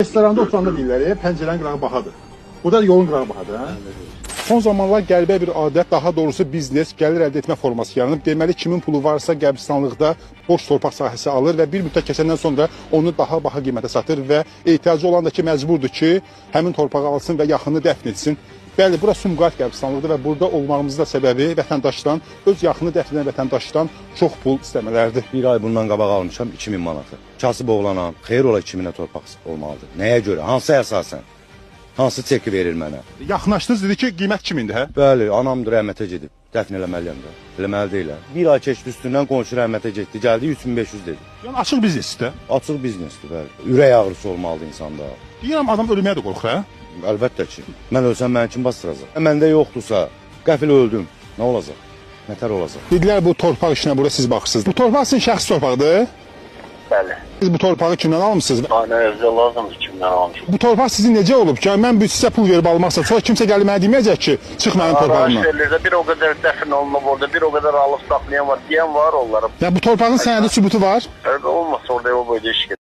restoranda oturanda deyirlər, pəncərənin qırağı bahadır. Burada yolun qırağı bahadır, hə? Son zamanlar qəribə bir adət, daha doğrusu biznes, gəlir əldə etmə forması yaranıb. Deməli, kimin pulu varsa qəbristanlıqda boş torpaq sahəsi alır və bir müddət keçəndən sonra onu daha baha qiymətə satır və ehtiyacı olan da ki, məcburdur ki, həmin torpağı alsın və yaxını dəfn etsin. Bəli, bura Sumqayıt qəbristanlıqdır və burada olmağımızın da səbəbi vətəndaşdan, öz yaxını dəfn edən vətəndaşdan çox pul istəmələrdir. Bir ay bundan qabaq almışam 2000 manatı. Kasıb oğlanam, xeyir ola 2000-ə torpaq olmalıdır. Nəyə görə? Hansı əsasən? Hansı çeki verir mənə? Yaxınlaşdınız, dedi ki, qiymət kimindir, hə? Bəli, anamdır, rəhmətə gedib. Dəfn eləməliyəm də. Eləməli deyil. Bir ay keçdi üstündən qonşu rəhmətə getdi. Gəldi 3500 dedi. Yəni açıq biznesdir. Açıq biznesdir, bəli. Ürək ağrısı olmalıdır insanda. Deyirəm, adam ölməyə də qorxur, hə? Əlbəttə ki. Mən ölsəm məni kim bastıracaq? Məndə yoxdursa, qəfil öldüm. Nə olacaq? Nətər olacaq? Dedilər, bu torpaq işinə burada siz baxırsınız. Bu torpaq sizin şəxsi torpaqdır. Bəli. Siz bu torpağı kimdən almısınız? Ana evdə lazımdır kimdən almışım. Bu torpaq sizin necə olub ki, mən sizə pul verib almaqsa, sonra kimsə gəlib mənə deməyəcək ki, çıx mənim torpağımdan. Araşdırılır, bir o qədər dəfn olunub orada, bir o qədər alıb saxlayan var, deyən var onlara. Ya bu torpağın sənədi sübutu var. Olmasa orada o boyda iş gedir.